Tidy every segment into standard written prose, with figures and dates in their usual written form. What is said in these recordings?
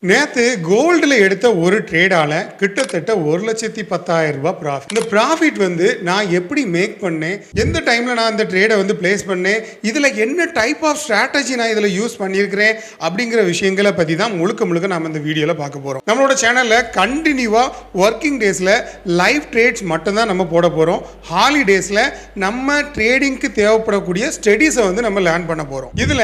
நேத்து கோல்டுல எடுத்த ஒரு ட்ரேடால கிட்டத்தட்ட 1,10,000 ரூபாய் ப்ராஃபிட். இந்த ப்ராஃபிட் வந்து நான் எப்படி மேக் பண்ணேன், எந்த டைம்ல நான் இந்த ட்ரேடை வந்து பிளேஸ் பண்ணேன், இதுல என்ன டைப் ஆஃப் ஸ்ட்ராட்டஜி நான் இதுல யூஸ் பண்ணியிருக்கிறேன் அப்படிங்கிற விஷயங்களை பத்தி தான் முழுக்க நாம இந்த வீடியோல பார்க்க போறோம். நம்மளோட சேனல்ல கண்டினியூவா ஒர்க்கிங் டேஸ்ல லைவ் ட்ரேட்ஸ் மட்டும் தான் நம்ம போட போறோம். ஹாலிடேஸ்ல நம்ம ட்ரேடிங்க்கு தேவைப்படக்கூடிய ஸ்டடிஸை வந்து நம்ம லேர்ன் பண்ண போறோம். இதுல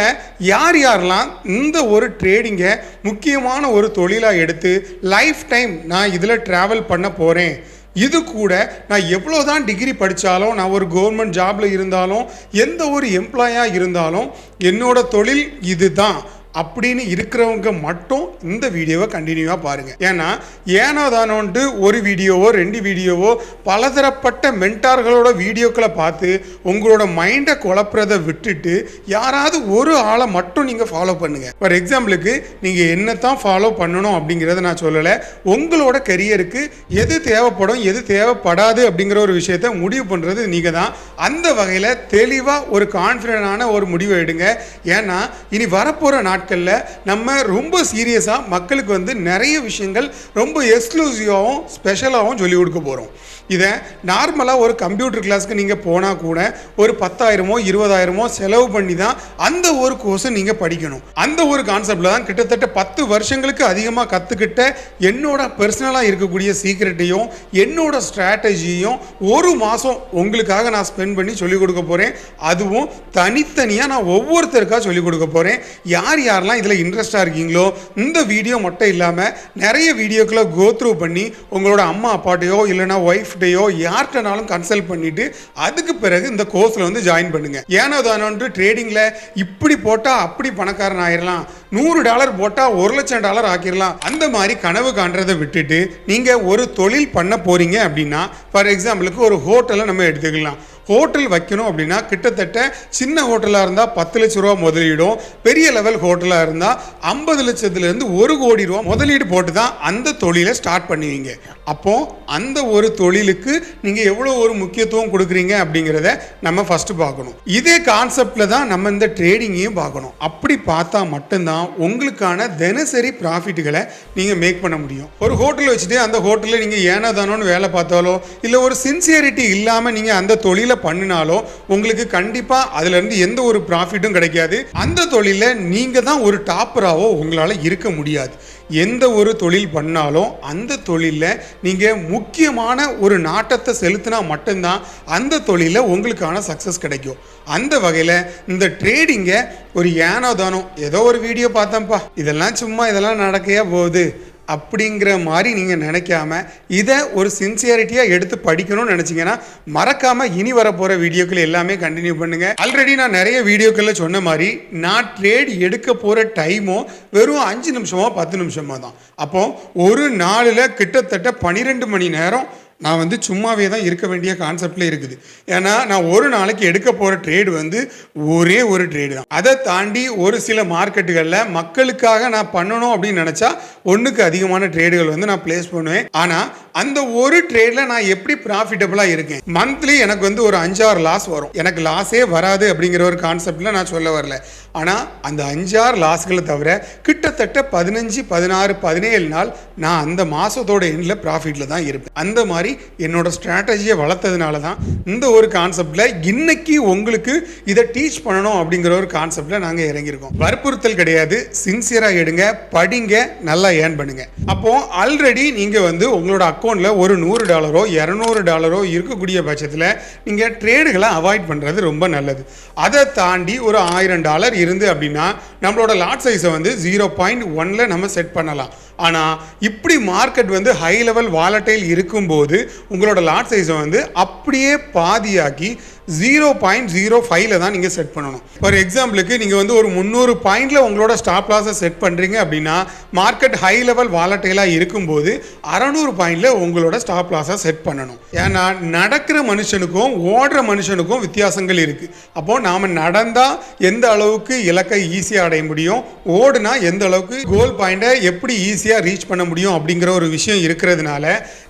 யாரெல்லாம் இந்த ஒரு ட்ரேடிங்கை முக்கியமான ஒரு தொழிலா எடுத்து லைஃப் டைம் நான் இதுல டிராவல் பண்ண போறேன், இது கூட நான் எவ்வளோதான் டிகிரி படித்தாலும், நான் ஒரு கவர்மெண்ட் ஜாப்ல இருந்தாலும், எந்த ஒரு எம்ப்ளாயா இருந்தாலும் என்னோட தொழில் இதுதான் அப்படின்னு இருக்கிறவங்க மட்டும் இந்த வீடியோவை கண்டினியூவாக பாருங்க. ஏன்னா ஏனோதானோன்ட்டு ஒரு வீடியோவோ 2 வீடியோவோ பலதரப்பட்ட மென்டார்களோட வீடியோக்களை பார்த்து உங்களோட மைண்டை குழப்புறதை விட்டுட்டு யாராவது ஒரு ஆளை மட்டும் நீங்கள் ஃபாலோ பண்ணுங்க. ஃபார் எக்ஸாம்பிளுக்கு நீங்கள் என்னத்தான் ஃபாலோ பண்ணணும் அப்படிங்கிறத நான் சொல்லலை. உங்களோட கரியருக்கு எது தேவைப்படும் எது தேவைப்படாது அப்படிங்கிற ஒரு விஷயத்தை முடிவு பண்ணுறது நீங்கள் தான். அந்த வகையில் தெளிவாக ஒரு கான்ஃபிடண்டான ஒரு முடிவை எடுங்க. ஏன்னா இனி வரப்போகிற நாட்கள் நம்ம ரொம்ப சீரியஸா மக்களுக்கு வந்து நிறைய விஷயங்கள் ரொம்ப எக்ஸ்க்ளூசிவாகவும் ஸ்பெஷலாகவும் சொல்லிக் கொடுக்க போறோம். இதை நார்மலாக ஒரு கம்ப்யூட்டர் கிளாஸ்க்கு நீங்கள் போனால் கூட ஒரு 10,000 20,000 செலவு பண்ணி தான் அந்த ஒரு கோர்ஸை நீங்கள் படிக்கணும். அந்த ஒரு கான்செப்டில் தான் கிட்டத்தட்ட 10 வருஷங்களுக்கு அதிகமாக கற்றுக்கிட்ட என்னோட பர்சனலாக இருக்கக்கூடிய சீக்ரெட்டையும் என்னோட ஸ்ட்ராட்டஜியையும் ஒரு மாதம் உங்களுக்காக நான் ஸ்பெண்ட் பண்ணி சொல்லிக் கொடுக்க போகிறேன். அதுவும் தனித்தனியாக நான் ஒவ்வொருத்தருக்காக சொல்லிக் கொடுக்க போகிறேன். யாரெல்லாம் இதில் இன்ட்ரெஸ்டாக இருக்கீங்களோ இந்த வீடியோ மட்டும் இல்லாமல் நிறைய வீடியோக்களை கோ த்ரூ பண்ணி உங்களோட அம்மா அப்பாட்டையோ இல்லைனா ஒய்ஃப் யார்கிட்டனாலும் கன்சல்ட் பண்ணிட்டு அதுக்கு பிறகு இந்த கோர்ஸ்ல வந்து ஜாயின் பண்ணுங்க. ஏனோ தானோன்று ட்ரேடிங்ல இப்படி போட்டா அப்படி பணக்காரன் ஆயிரலாம், $100 போட்டா $1,00,000 ஆக்கிரலாம், அந்த மாதிரி கனவு காண்றதை விட்டுட்டு நீங்க ஒரு தொழில் பண்ண போறீங்க அப்படின்னா, ஃபார் எக்ஸாம்பிளுக்கு ஒரு ஹோட்டலை நம்ம எடுத்துக்கலாம். ஹோட்டல் வைக்கணும் அப்படின்னா கிட்டத்தட்ட சின்ன ஹோட்டலாக இருந்தால் 10 லட்ச ரூபா முதலீடும், பெரிய லெவல் ஹோட்டலாக இருந்தால் 50 லட்சத்துலேருந்து 1 கோடி ரூபா முதலீடு போட்டு தான் அந்த தொழிலை ஸ்டார்ட் பண்ணுவீங்க. அப்போ அந்த ஒரு தொழிலுக்கு நீங்கள் எவ்வளோ ஒரு முக்கியத்துவம் கொடுக்குறீங்க அப்படிங்கிறத நம்ம ஃபர்ஸ்ட் பார்க்கணும். இதே கான்செப்டில் தான் நம்ம இந்த ட்ரேடிங்கையும் பார்க்கணும். அப்படி பார்த்தா மட்டும்தான் உங்களுக்கான தினசரி ப்ராஃபிட்டுகளை நீங்கள் மேக் பண்ண முடியும். ஒரு ஹோட்டல் வச்சுட்டு அந்த ஹோட்டலில் நீங்கள் ஏனோ தானோன்னு வேலை பார்த்தாலோ இல்லை ஒரு சின்சியரிட்டி இல்லாமல் நீங்கள் அந்த தொழிலை பண்ணினாலும் உங்களுக்கு கண்டிப்பா அதுல இருந்து எந்த ஒரு ப்ராஃபிட்டும் கிடைக்காது. அந்த தொழில நீங்க தான் ஒரு டாப்பராவோ உங்களால இருக்க முடியாது. எந்த ஒரு தொழில் பண்ணாலும் அந்த தொழில நீங்க முக்கியமான ஒரு நாட்டத்தை செலுத்தினா மட்டும்தான் அந்த தொழில உங்களுக்கான சக்சஸ் கிடைக்கும். அந்த வகையில இந்த ட்ரேடிங்க ஒரு ஏனோ தானோ ஏதோ ஒரு வீடியோ பார்த்தேன்ப்பா இதெல்லாம் சும்மா இதெல்லாம் நடக்கையா போகுது அப்படிங்கிற மாதிரி நீங்கள் நினைக்காம இதை ஒரு சின்சியரிட்டியாக எடுத்து படிக்கணும்னு நினச்சிங்கன்னா மறக்காமல் இனி வரப்போகிற வீடியோக்கள் எல்லாமே கண்டினியூ பண்ணுங்கள். ஆல்ரெடி நான் நிறைய வீடியோக்களில் சொன்ன மாதிரி நான் ட்ரேட் எடுக்க போகிற டைமும் வெறும் 5 நிமிஷமோ 10 நிமிஷமோ தான். அப்போ ஒரு நாளில் கிட்டத்தட்ட 12 மணி நேரம் நான் வந்து சும்மாவே தான் இருக்க வேண்டிய கான்செப்டில் இருக்குது. ஏன்னா நான் ஒரு நாளைக்கு எடுக்க போகிற ட்ரேடு வந்து ஒரே ஒரு ட்ரேடு தான். அதை தாண்டி ஒரு சில மார்க்கெட்டுகளில் மக்களுக்காக நான் பண்ணணும் அப்படின்னு நினச்சா ஒன்றுக்கு அதிகமான ட்ரேடுகள் வந்து நான் பிளேஸ் பண்ணுவேன். ஆனால் அந்த ஒரு ட்ரேடில் நான் எப்படி ப்ராஃபிட்டபுளாக இருக்கேன், மந்த்லி எனக்கு வந்து ஒரு 5-6 லாஸ் வரும். எனக்கு லாஸே வராது அப்படிங்கிற ஒரு கான்செப்டில் நான் சொல்ல வரல. ஆனால் அந்த 5-6 லாஸ்களை தவிர கிட்டத்தட்ட 15 16 17 நாள் நான் அந்த மாதத்தோட எண்டில் ப்ராஃபிட்டில் தான் இருப்பேன். அந்த மாதிரி என்னோட ஸ்ட்ராட்டஜியை வளர்த்ததுனால தான் இந்த ஒரு கான்செப்ட்ல இன்னைக்கு உங்களுக்கு இதை டீச் பண்ணணும் அப்படிங்கிற ஒரு கான்செப்ட்ல நாங்க இறங்கியிருக்கோம். வற்புறுத்தல் கிடையாது, சின்சியரா எடுங்க, படிங்க, நல்லா ஏர்ன் பண்ணுங்க. அப்போ ஆல்ரெடி நீங்க வந்து உங்களோட அக்கௌண்ட்ல ஒரு $100 $200 இருக்கக்கூடிய பட்சத்தில் நீங்க ட்ரேடுகளை அவாய்ட் பண்றது ரொம்ப நல்லது. அதை தாண்டி ஒரு $1000 இருந்து அப்படின்னா நம்மளோட லாட் சைஸை வந்து 0.1ல நம்ம செட் பண்ணலாம். ஆனால் இப்படி மார்க்கெட் வந்து ஹை லெவல் வாலட்டைல் இருக்கும்போது உங்களோட லாட் சைஸை வந்து அப்படியே பாதியாக்கி 0.05ல தான் நீங்கள் செட் பண்ணணும். ஃபார் எக்ஸாம்பிளுக்கு நீங்கள் வந்து ஒரு 300 பாயிண்ட்ல உங்களோட ஸ்டாப் லாஸை செட் பண்ணுறீங்க அப்படின்னா மார்க்கெட் ஹை லெவல் வாலட்டைலாக இருக்கும்போது 600 பாயிண்ட்ல உங்களோட ஸ்டாப் லாஸை செட் பண்ணணும். ஏன்னா நடக்கிற மனுஷனுக்கும் ஓடுற மனுஷனுக்கும் வித்தியாசங்கள் இருக்குது. அப்போது நாம் நடந்தால் எந்த அளவுக்கு இலக்கை ஈஸியாக அடைய முடியும், ஓடுனா எந்த அளவுக்கு கோல் பாயிண்டை எப்படி ஈஸியாக ரீச் பண்ண முடியும் அப்படிங்கிற ஒரு விஷயம் இருக்கிறதுனால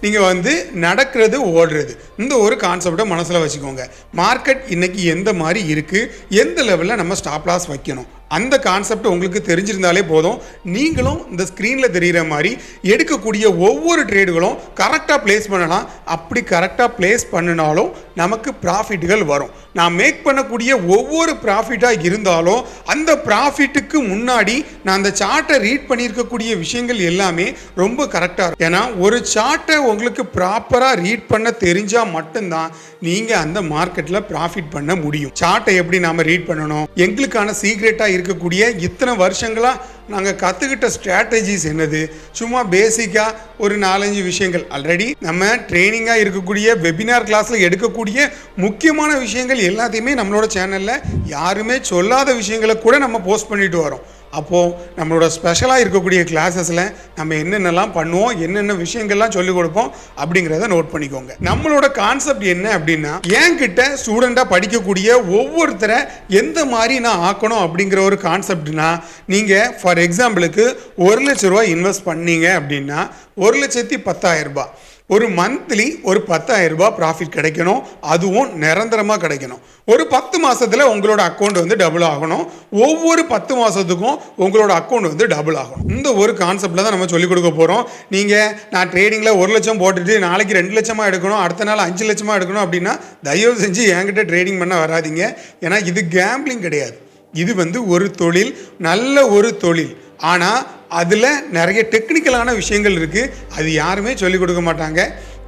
நீங்கள் வந்து நடக்கிறது ஓடுறது இந்த ஒரு கான்செப்டை மனசில் வச்சுக்கோங்க. மார்க்கெட் இன்னைக்கு எந்த மாதிரி இருக்கு, எந்த லெவலில் நம்ம ஸ்டாப் லாஸ் வைக்கணும் அந்த கான்செப்ட் உங்களுக்கு தெரிஞ்சிருந்தாலே போதும். நீங்களும் இந்த ஸ்க்ரீனில் தெரிகிற மாதிரி எடுக்கக்கூடிய ஒவ்வொரு ட்ரேடுகளும் கரெக்டாக பிளேஸ் பண்ணலாம். அப்படி கரெக்டாக பிளேஸ் பண்ணினாலும் நமக்கு ப்ராஃபிட்டுகள் வரும். நான் மேக் பண்ணக்கூடிய ஒவ்வொரு ப்ராஃபிட்டாக இருந்தாலும் அந்த ப்ராஃபிட்டுக்கு முன்னாடி நான் அந்த சார்ட்டை ரீட் பண்ணியிருக்கக்கூடிய விஷயங்கள் எல்லாமே ரொம்ப கரெக்டாக இருக்கும். ஏன்னா ஒரு சார்ட்டை உங்களுக்கு ப்ராப்பராக ரீட் பண்ண தெரிஞ்சால் மட்டும்தான் நீங்கள் அந்த மார்க்கெட்டில் ப்ராஃபிட் பண்ண முடியும். சார்ட்டை எப்படி நாம் ரீட் பண்ணணும், எங்களுக்கான சீக்ரெட்டாக இருக்கக்கூடிய இத்தனை வருஷங்களாக நாங்கள் கற்றுக்கிட்ட ஸ்ட்ராட்டஜிஸ் என்னது, சும்மா பேசிக்காக ஒரு 4-5 விஷயங்கள் ஆல்ரெடி நம்ம ட்ரைனிங்காக இருக்கக்கூடிய வெபினார் கிளாஸில் எடுக்கக்கூடிய முக்கியமான விஷயங்கள் எல்லாத்தையுமே நம்மளோட சேனலில் யாருமே சொல்லாத விஷயங்களை கூட நம்ம போஸ்ட் பண்ணிட்டு வரோம். அப்போது நம்மளோட ஸ்பெஷலாக இருக்கக்கூடிய கிளாஸஸில் நம்ம என்னென்னலாம் பண்ணுவோம், என்னென்ன விஷயங்கள்லாம் சொல்லிக் கொடுப்போம் அப்படிங்கிறத நோட் பண்ணிக்கோங்க. நம்மளோட கான்செப்ட் என்ன அப்படின்னா, என்கிட்ட ஸ்டூடெண்ட்டாக படிக்கக்கூடிய ஒவ்வொருத்தரை எந்த மாதிரி நான் ஆக்கணும் அப்படிங்கிற ஒரு கான்செப்ட்னா, நீங்கள் ஃபார் எக்ஸாம்பிளுக்கு 1 லட்ச ரூபா இன்வெஸ்ட் பண்ணீங்க அப்படின்னா 1,10,000 ஒரு மந்த்லி ஒரு 10,000 ரூபாய் ப்ராஃபிட் கிடைக்கணும். அதுவும் நிரந்தரமாக கிடைக்கணும். ஒரு 10 மாதத்தில் உங்களோட அக்கௌண்ட் வந்து டபுள் ஆகணும். ஒவ்வொரு 10 மாதத்துக்கும் உங்களோட அக்கௌண்ட் வந்து டபுள் ஆகணும். இந்த ஒரு கான்செப்டில் தான் நம்ம சொல்லிக் கொடுக்க போகிறோம். நீங்கள் நான் ட்ரேடிங்கில் 1 லட்சம் போட்டுட்டு நாளைக்கு 2 லட்சமாக எடுக்கணும், அடுத்த நாள் 5 லட்சமாக எடுக்கணும் அப்படின்னா தயவு செஞ்சு என்கிட்ட ட்ரேடிங் பண்ண வராதிங்க. ஏன்னா இது கேம்பிளிங் கிடையாது. இது வந்து ஒரு தொழில், நல்ல ஒரு தொழில். ஆனால் அதில் நிறைய டெக்னிக்கலான விஷயங்கள் இருக்குது. அது யாருமே சொல்லிக் கொடுக்க மாட்டாங்க.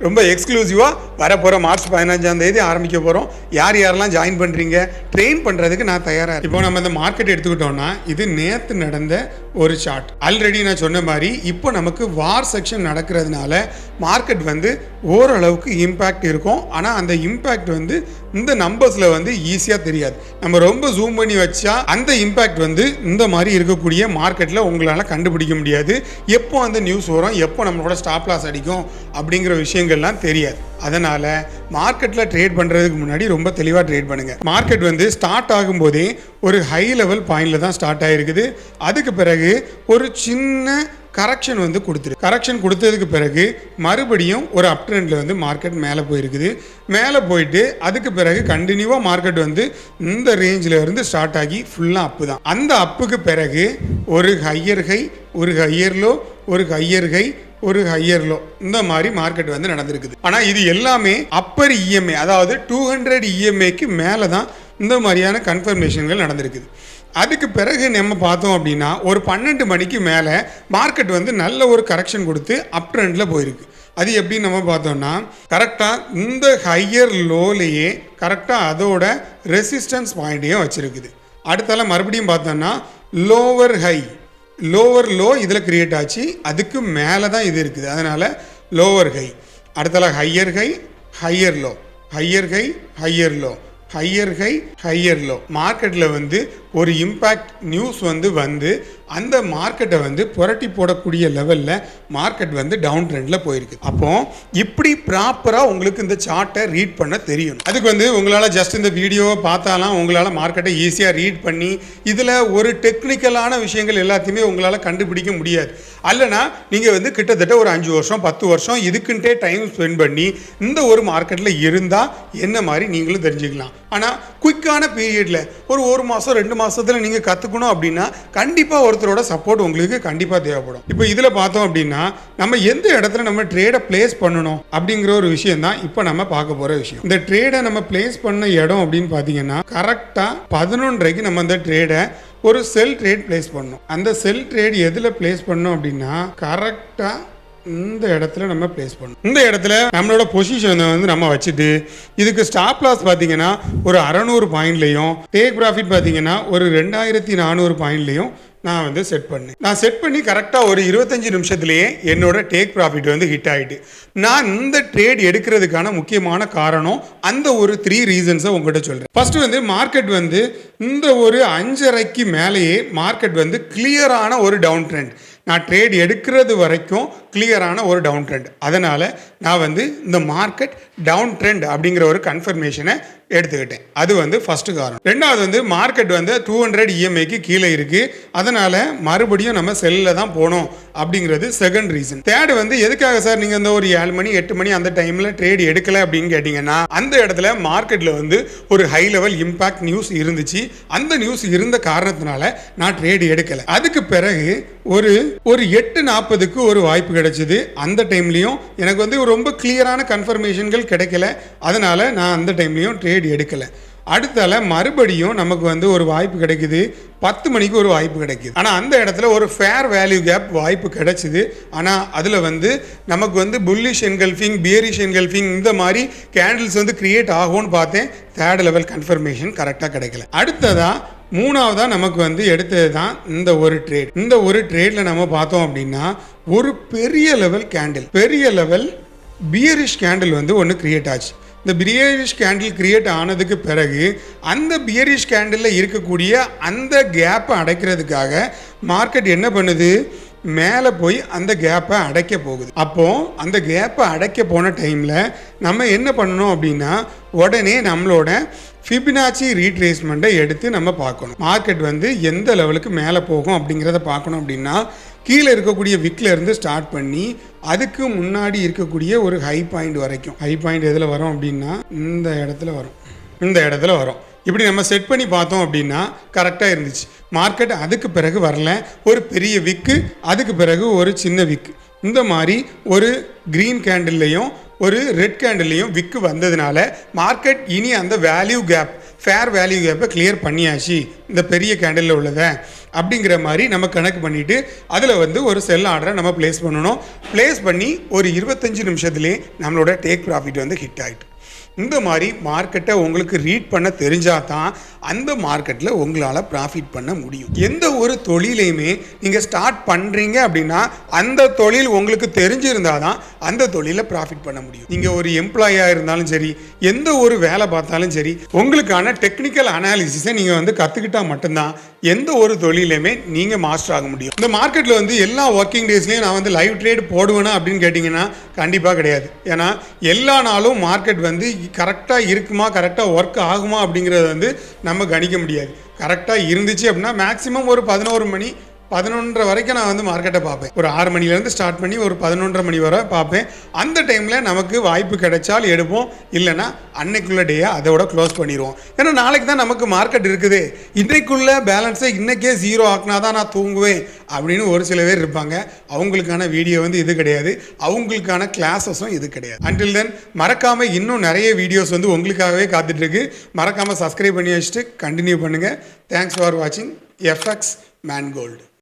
ரொம்ப எக்ஸ்க்ளூசிவாக வரப்போகிற மார்ச் 15ஆம் தேதி ஆரம்பிக்க போகிறோம். யாரெல்லாம் ஜாயின் பண்ணுறீங்க, ட்ரெயின் பண்ணுறதுக்கு நான் தயாராக. இப்போ நம்ம இந்த மார்க்கெட் எடுத்துக்கிட்டோம்னா இது நேற்று நடந்த ஒரு சார்ட். ஆல்ரெடி நான் சொன்ன மாதிரி இப்போ நமக்கு வார் செக்ஷன் நடக்கிறதுனால மார்க்கெட் வந்து ஓரளவுக்கு இம்பேக்ட் இருக்கும். ஆனால் அந்த இம்பேக்ட் வந்து இந்த நம்பர்ஸில் வந்து ஈஸியாக தெரியாது. நம்ம ரொம்ப ஜூம் பண்ணி வச்சா அந்த இம்பேக்ட் வந்து இந்த மாதிரி இருக்கக்கூடிய மார்க்கெட்டில் உங்களால் கண்டுபிடிக்க முடியாது. எப்போ அந்த நியூஸ் வரும், எப்போ நம்மளோட ஸ்டாப் லாஸ் அடிக்கும் அப்படிங்கிற விஷயங்கள்லாம் தெரியாது. அதனால் மார்க்கெட்டில் ட்ரேட் பண்ணுறதுக்கு முன்னாடி ரொம்ப தெளிவாக ட்ரேட் பண்ணுங்கள். மார்க்கெட் வந்து ஸ்டார்ட் ஆகும்போதே ஒரு ஹை லெவல் பாயிண்டில் தான் ஸ்டார்ட் ஆகிருக்குது. அதுக்கு பிறகு ஒரு சின்ன கரெக்ஷன் வந்து கரெக்ஷன் கொடுத்ததுக்கு பிறகு மறுபடியும் ஒரு அப் ட்ரெண்டில் வந்து மார்க்கெட் மேலே போயிருக்குது. மேலே போயிட்டு அதுக்கு பிறகு கண்டினியூவாக மார்க்கெட் வந்து இந்த ரேஞ்சில் இருந்து ஸ்டார்ட் ஆகி ஃபுல்லாக அப்பு தான். அந்த அப்புக்கு பிறகு ஒரு ஹையர் ஹை, ஒரு ஹையர் லோ, ஒரு ஹையர் ஹை, ஒரு ஹையர் லோ, இந்த மாதிரி மார்க்கெட் வந்து நடந்திருக்குது. ஆனால் இது எல்லாமே அப்பர் இஎம்ஏ, அதாவது 200 இஎம்ஏக்கு மேலே தான் இந்த மாதிரியான கன்ஃபர்மேஷன்கள் நடந்திருக்குது. அதுக்கு பிறகு நம்ம பார்த்தோம் அப்படின்னா ஒரு 12 மணிக்கு மேலே மார்க்கெட் வந்து நல்ல ஒரு கரெக்ஷன் கொடுத்து அப் ட்ரெண்டில் போயிருக்கு. அது எப்படி நம்ம பார்த்தோம்னா கரெக்டாக இந்த ஹையர் லோலேயே கரெக்டாக அதோட ரெசிஸ்டன்ஸ் பாயிண்ட்டையும் வச்சுருக்குது. அடுத்தால மறுபடியும் பார்த்தோம்னா லோவர் ஹை, லோவர் லோ இதில் கிரியேட் ஆச்சு. அதுக்கு மேலே தான் இது இருக்குது. அதனால் லோவர் ஹை, அடுத்தால higher high, higher low, higher high, higher low, higher high, higher low. மார்க்கெட்டில் வந்து ஒரு இம்பேக்ட் நியூஸ் வந்து அந்த மார்க்கெட்டை வந்து புரட்டி போடக்கூடிய லெவலில் மார்க்கெட் வந்து டவுன் ட்ரெண்டில் போயிருக்கு. அப்போ இப்படி ப்ராப்பராக உங்களுக்கு இந்த சார்ட்டை ரீட் பண்ண தெரியணும். அதுக்கு வந்து உங்களால் ஜஸ்ட் இந்த வீடியோவை பார்த்தாலாம் உங்களால் மார்க்கெட்டை ஈஸியாக ரீட் பண்ணி இதில் ஒரு டெக்னிக்கலான விஷயங்கள் எல்லாத்தையுமே உங்களால் கண்டுபிடிக்க முடியாது. அல்லனா நீங்கள் வந்து கிட்டத்தட்ட ஒரு 5 வருஷம் 10 வருஷம் இதுக்குன்ட்டே டைம் ஸ்பெண்ட் பண்ணி இந்த ஒரு மார்க்கெட்டில் இருந்தால் என்ன மாதிரி நீங்களும் தெரிஞ்சுக்கலாம். ஆனால் குயிக்கான பீரியடில் ஒரு 1 மாதம் 2 மாதத்தில் நீங்கள் கற்றுக்கணும் அப்படின்னா கண்டிப்பாக ஒருத்தரோட சப்போர்ட் உங்களுக்கு கண்டிப்பாக தேவைப்படும். இப்போ இதில் பார்த்தோம் அப்படின்னா நம்ம எந்த இடத்துல நம்ம ட்ரேடை பிளேஸ் பண்ணணும் அப்படிங்கிற ஒரு விஷயம் தான் இப்போ நம்ம பார்க்க போகிற விஷயம். இந்த ட்ரேடை நம்ம பிளேஸ் பண்ண இடம் அப்படின்னு பார்த்தீங்கன்னா கரெக்டாக 11:30க்கு நம்ம இந்த ட்ரேடை ஒரு செல் ட்ரேட் பிளேஸ் பண்ணணும். அந்த செல் ட்ரேட் எதில் பிளேஸ் பண்ணோம் அப்படின்னா கரெக்டாக இந்த இடத்துல நம்ம பிளேஸ் பண்ணணும். இந்த இடத்துல நம்மளோட பொசிஷனை வந்து நம்ம வச்சுட்டு இதுக்கு ஸ்டாப் லாஸ் பார்த்தீங்கன்னா ஒரு 600 பாயிண்ட்லையும் டேக் ப்ராஃபிட் பார்த்தீங்கன்னா ஒரு 2400 பாயிண்ட்லையும் நான் வந்து செட் பண்ணி கரெக்டாக ஒரு 25 நிமிஷத்துலேயே என்னோட டேக் ப்ராஃபிட் வந்து ஹிட் ஆகிட்டு. நான் இந்த ட்ரேட் எடுக்கிறதுக்கான முக்கியமான காரணம் அந்த ஒரு 3 ரீசன்ஸை உங்கள்கிட்ட சொல்கிறேன். ஃபர்ஸ்ட் வந்து மார்க்கெட் வந்து இந்த ஒரு 5:30க்கு மேலேயே மார்க்கெட் வந்து கிளியரான ஒரு டவுன் ட்ரெண்ட், நான் ட்ரேட் எடுக்கிறது வரைக்கும் கிளியரான ஒரு டவுன் ட்ரெண்ட். அதனால் நான் வந்து இந்த மார்க்கெட் டவுன் ட்ரெண்ட் அப்படிங்கிற ஒரு கன்ஃபர்மேஷனை எடுத்துக்கிட்டேன். அது வந்து ஃபர்ஸ்ட் காரணம். ரெண்டாவது வந்து மார்க்கெட் வந்து 200 இஎம்ஐக்கு கீழே இருக்கு. அதனால மறுபடியும் நம்ம செல்லில் தான் போனோம் அப்படிங்கிறது செகண்ட் ரீசன். தேர்ட் வந்து எதுக்காக சார் நீங்கள் இந்த ஒரு 7 மணி 8 மணி அந்த டைமில் ட்ரேட் எடுக்கல அப்படின்னு கேட்டிங்கன்னா, அந்த இடத்துல மார்க்கெட்டில் வந்து ஒரு ஹை லெவல் இம்பாக்ட் நியூஸ் இருந்துச்சு. அந்த நியூஸ் இருந்த காரணத்தினால நான் ட்ரேட் எடுக்கல. அதுக்கு பிறகு ஒரு 8:40க்கு ஒரு வாய்ப்பு கிடைச்சது. அந்த டைம்லையும் எனக்கு வந்து ரொம்ப கிளியரான கன்ஃபர்மேஷன்கள் கிடைக்கல. அதனால நான் அந்த டைம்லையும் ட்ரேட் எடுக்கல. அடுத்தால மறுபடியும் நமக்கு வந்து ஒரு வாய்ப்பு கிடைக்குது. 10 மணிக்கு ஒரு வாய்ப்பு கிடைக்குது. ஆனால் அந்த இடத்துல ஒரு ஃபேர் வேல்யூ கேப் வாய்ப்பு கிடைச்சிது. ஆனால் அதில் வந்து நமக்கு வந்து புல்லிஷ் என்கல்ஃபிங், பியரிஷ் என்கல்ஃபிங் இந்த மாதிரி கேண்டில்ஸ் வந்து கிரியேட் ஆகும்னு பார்த்தேன். தேர்ட் லெவல் கன்ஃபர்மேஷன் கரெக்டாக கிடைக்கல. அடுத்ததா மூணாவதா நமக்கு வந்து எடுத்தது தான் இந்த ஒரு ட்ரேட். இந்த ஒரு ட்ரேடில் நம்ம பார்த்தோம் அப்படின்னா ஒரு பெரிய லெவல் பியரிஷ் கேண்டில் வந்து ஒன்று கிரியேட் ஆச்சு. இந்த பியரிஷ் கேண்டில் கிரியேட் ஆனதுக்கு பிறகு அந்த பியரிஷ் கேண்டிலில் இருக்கக்கூடிய அந்த கேப்பை அடைக்கிறதுக்காக மார்க்கெட் என்ன பண்ணுது, மேலே போய் அந்த கேப்பை அடைக்க போகுது. அப்போது அந்த கேப்பை அடைக்க போன டைமில் நம்ம என்ன பண்ணணும் அப்படின்னா உடனே நம்மளோட ஃபிபனாச்சி ரீட்ரேஸ்மெண்ட்டை எடுத்து நம்ம பார்க்கணும். மார்க்கெட் வந்து எந்த லெவலுக்கு மேலே போகும் அப்படிங்கிறத பார்க்கணும். அப்படின்னா கீழே இருக்கக்கூடிய விக்கில் இருந்து ஸ்டார்ட் பண்ணி அதுக்கு முன்னாடி இருக்கக்கூடிய ஒரு ஹை பாயிண்ட் வரைக்கும். ஹை பாயிண்ட் எதில் வரும் அப்படின்னா இந்த இடத்துல வரும். இப்படி நம்ம செட் பண்ணி பார்த்தோம் அப்படின்னா கரெக்டாக இருந்துச்சு. மார்க்கெட் அதுக்கு பிறகு வரல. ஒரு பெரிய விக்கு, அதுக்கு பிறகு ஒரு சின்ன விக்கு. இந்த மாதிரி ஒரு க்ரீன் கேண்டில்லையும் ஒரு ரெட் கேண்டில்லையும் விக்கு வந்ததுனால மார்க்கெட் இனி அந்த வேல்யூ கேப், ஃபேர் வேல்யூ கேப்பை கிளியர் பண்ணியாச்சு இந்த பெரிய கேண்டிலில் உள்ளதை அப்படிங்கிற மாதிரி நம்ம கணக்கு பண்ணிவிட்டு அதில் வந்து ஒரு செல் ஆர்டரை நம்ம ப்ளேஸ் பண்ணணும். ப்ளேஸ் பண்ணி ஒரு 25 நிமிஷத்துலேயே நம்மளோட டேக் ப்ராஃபிட் வந்து ஹிட் ஆகிட்டு. இந்த மாதிரி மார்க்கெட்டை உங்களுக்கு ரீட் பண்ண தெரிஞ்சால் தான் அந்த மார்க்கெட்டில் உங்களால் ப்ராஃபிட் பண்ண முடியும். எந்த ஒரு தொழிலையுமே நீங்கள் ஸ்டார்ட் பண்ணுறீங்க அப்படின்னா அந்த தொழில் உங்களுக்கு தெரிஞ்சிருந்தால் தான் அந்த தொழிலை ப்ராஃபிட் பண்ண முடியும். நீங்கள் ஒரு எம்ப்ளாயாக இருந்தாலும் சரி, எந்த ஒரு வேலை பார்த்தாலும் சரி, உங்களுக்கான டெக்னிக்கல் அனாலிசிஸை நீங்கள் வந்து கற்றுக்கிட்டால் மட்டும்தான் எந்த ஒரு தொழிலையுமே நீங்கள் மாஸ்டர் ஆக முடியும். இந்த மார்க்கெட்டில் வந்து எல்லா ஒர்க்கிங் டேஸ்லையும் நான் வந்து லைவ் ட்ரேட் போடுவேனா அப்படின்னு கேட்டிங்கன்னா கண்டிப்பாக கிடையாது. ஏன்னா எல்லா நாளும் மார்க்கெட் வந்து கரெக்டாக இருக்குமா, கரெக்டாக ஒர்க் ஆகுமா அப்படிங்கிறத வந்து நம்ம கணிக்க முடியாது. கரெக்டாக இருந்துச்சு அப்படின்னா மேக்ஸிமம் ஒரு 11 மணி 11:30 வரைக்கும் நான் வந்து மார்க்கெட்டை பார்ப்பேன். ஒரு 6 மணிலேருந்து ஸ்டார்ட் பண்ணி ஒரு 11:30 மணி வரை பார்ப்பேன். அந்த டைமில் நமக்கு வாய்ப்பு கிடைச்சால் எடுப்போம், இல்லைன்னா அன்னைக்குள்ள டேயை அதோட க்ளோஸ் பண்ணிடுவோம். ஏன்னா நாளைக்கு தான் நமக்கு மார்க்கெட் இருக்குது, இன்றைக்குள்ள பேலன்ஸை இன்றைக்கே 0 ஆக்கினா தான் நான் தூங்குவேன் அப்படின்னு ஒரு சில பேர் இருப்பாங்க. அவங்களுக்கான வீடியோ வந்து இது கிடையாது, அவங்களுக்கான கிளாஸஸும் இது கிடையாது. அன்டில் தென் மறக்காமல் இன்னும் நிறைய வீடியோஸ் வந்து உங்களுக்காகவே காத்துட்ருக்கு. மறக்காமல் சப்ஸ்கிரைப் பண்ணி வச்சுட்டு கண்டினியூ பண்ணுங்கள். தேங்க்ஸ் ஃபார் வாட்சிங் FX Mangold.